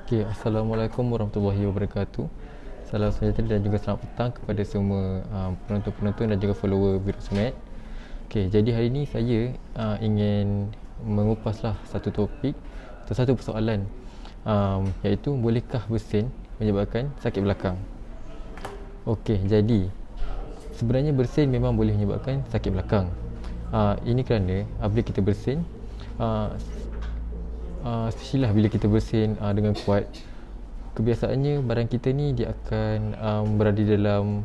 Okay, Assalamualaikum warahmatullahi wabarakatuh. Salam sejahtera dan juga selamat petang kepada semua penonton-penonton dan juga follower Virusmed. Okay, jadi hari ini saya ingin mengupaslah satu topik atau satu persoalan, iaitu bolehkah bersin menyebabkan sakit belakang. Okey, jadi sebenarnya bersin memang boleh menyebabkan sakit belakang. Ini kerana apabila kita bersin, especially bila kita bersin dengan kuat, kebiasaannya badan kita ni dia akan berada dalam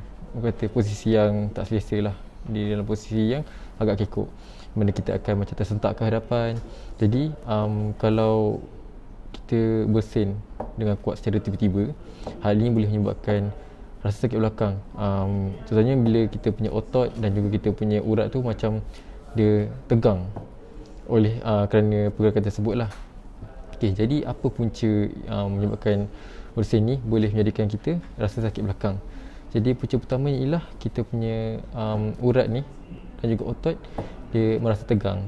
posisi yang tak selesa lah, di dalam posisi yang agak kekok, mana kita akan macam tersentak ke hadapan. Jadi kalau kita bersin dengan kuat secara tiba-tiba, hal ini boleh menyebabkan rasa sakit belakang. Contohnya bila kita punya otot dan juga kita punya urat tu macam dia tegang oleh kerana pergerakan tersebut lah. Okay, jadi apa punca menyebabkan bersin ni boleh menjadikan kita rasa sakit belakang? Jadi punca pertamanya ialah kita punya urat ni dan juga otot dia merasa tegang.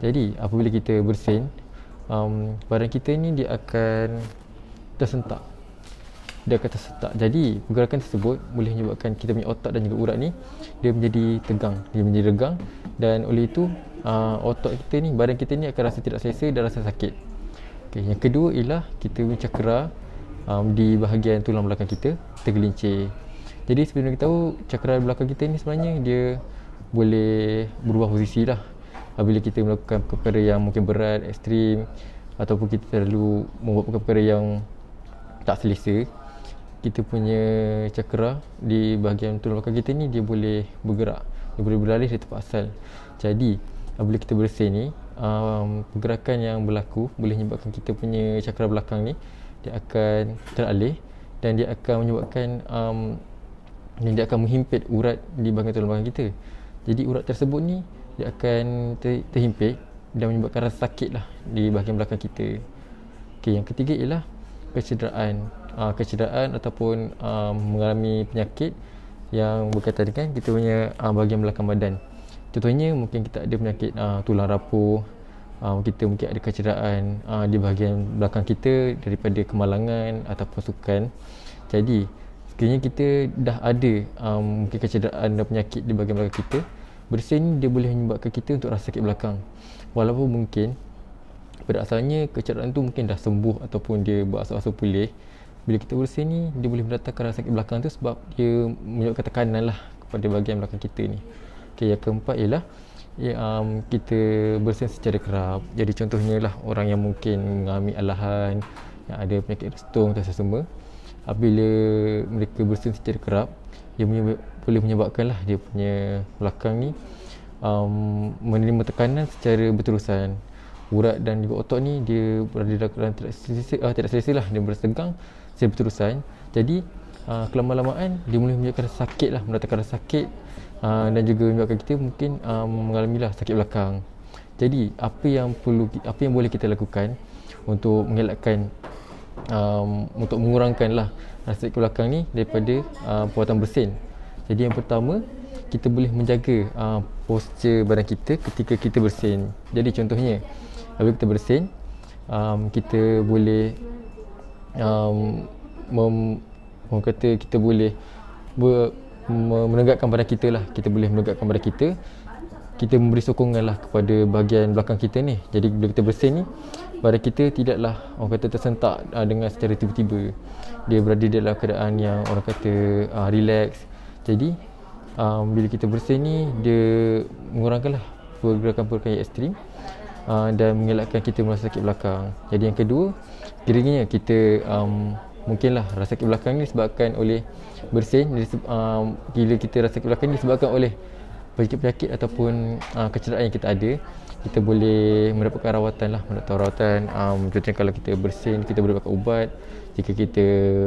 Jadi apabila kita bersin, badan kita ni dia akan tersentak. Jadi pergerakan tersebut boleh menyebabkan kita punya otot dan juga urat ni dia menjadi tegang, dia menjadi regang, dan oleh itu otot kita ni, badan kita ni akan rasa tidak selesa dan rasa sakit. Okay, yang kedua ialah kita punya cakera di bahagian tulang belakang kita tergelincir. Jadi sebelum kita tahu, cakera belakang kita ni sebenarnya dia boleh berubah posisi lah apabila kita melakukan perkara yang mungkin berat, ekstrim, ataupun kita terlalu membuat perkara yang tak selesa. Kita punya cakera di bahagian tulang belakang kita ni dia boleh bergerak, dia boleh beralih dari tempat asal. Jadi apabila kita bersin ni, pergerakan yang berlaku boleh menyebabkan kita punya cakera belakang ni dia akan teralih, dan dia akan menyebabkan dia akan menghimpit urat di bahagian tulang belakang kita. Jadi urat tersebut ni dia akan terhimpit dan menyebabkan rasa sakit lah di bahagian belakang kita. Okay, yang ketiga ialah kecederaan ataupun mengalami penyakit yang berkaitan dengan kita punya bahagian belakang badan. Contohnya mungkin kita ada penyakit tulang rapuh, kita mungkin ada kecederaan di bahagian belakang kita daripada kemalangan ataupun sukan. Jadi sekiranya kita dah ada mungkin kecederaan dan penyakit di bahagian belakang kita, bersin dia boleh menyebabkan kita untuk rasa sakit belakang. Walaupun mungkin pada asalnya kecederaan tu mungkin dah sembuh ataupun dia beransur-ansur pulih, bila kita bersin ni dia boleh mendatangkan rasa sakit belakang tu sebab dia menyebabkan tekanan lah kepada bahagian belakang kita ni. Okay, yang keempat ialah kita bersin secara kerap. Jadi contohnya lah orang yang mungkin mengalami alahan, yang ada penyakit jantung dan sesama, apabila mereka bersin secara kerap, dia boleh menyebabkan lah dia punya belakang ni menerima tekanan secara berterusan. Urat dan juga otot ni dia berada dalam tidak selesa lah, dia berasa tegang secara berterusan. Jadi kelama-lamaan dia boleh menyebabkan rasa sakit lah, mendatangkan rasa sakit, dan juga menyebabkan kita mungkin mengalami lah sakit belakang. Jadi apa yang boleh kita lakukan untuk mengelakkan, untuk mengurangkan lah rasa sakit belakang ni daripada perbuatan bersin? Jadi yang pertama, kita boleh menjaga postur badan kita ketika kita bersin. Jadi contohnya apabila kita bersin, kita boleh kita boleh menegakkan badan kita lah. Kita boleh menegakkan badan kita, kita memberi sokongan lah kepada bahagian belakang kita ni. Jadi bila kita bersin ni, badan kita tidaklah orang kata tersentak dengan secara tiba-tiba. Dia berada dalam keadaan yang orang kata relax. Jadi bila kita bersin ni, dia mengurangkan lah pergerakan-pergerakan yang ekstrim, dan mengelakkan kita merasa sakit belakang. Jadi yang kedua, kiranya kita mungkinlah rasa sakit belakang ni disebabkan oleh bersin. Bila kita rasa sakit belakang ni disebabkan oleh penyakit-penyakit ataupun kecederaan yang kita ada, kita boleh mendapatkan rawatan lah, contohnya kalau kita bersin, kita boleh pakai ubat. Jika kita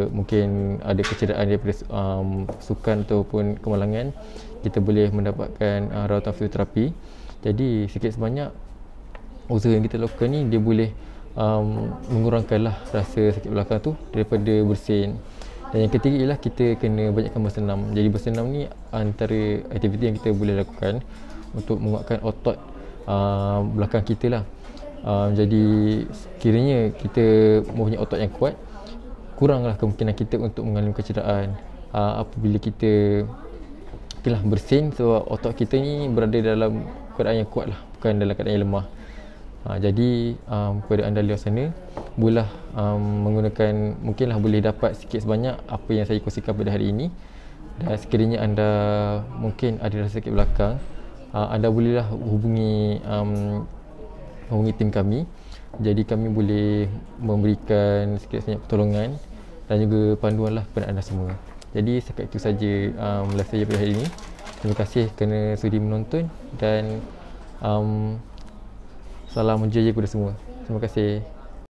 mungkin ada kecederaan daripada sukan ataupun kemalangan, kita boleh mendapatkan rawatan fisioterapi. Jadi sikit sebanyak usaha yang kita lakukan ni dia boleh mengurangkanlah rasa sakit belakang tu daripada bersin. Dan yang ketiga ialah kita kena banyakkan bersenam. Jadi bersenam ni antara aktiviti yang kita boleh lakukan untuk menguatkan otot belakang kita lah. Jadi kiranya kita mempunyai otot yang kuat, kuranglah kemungkinan kita untuk mengalami kecederaan. Apabila kita bersin, so otot kita ni berada dalam keadaan yang kuat lah, bukan dalam keadaan yang lemah. Jadi kepada anda di luar sana, bolehlah menggunakan, mungkinlah boleh dapat sikit sebanyak apa yang saya kongsikan pada hari ini. Dan sekiranya anda mungkin ada rasa sakit belakang, anda bolehlah hubungi tim kami. Jadi kami boleh memberikan sikit sebanyak pertolongan dan juga panduan lah kepada anda semua. Jadi setakat itu saja live saya pada hari ini. Terima kasih kerana sudi menonton dan salam menjaya kepada semua. Terima kasih.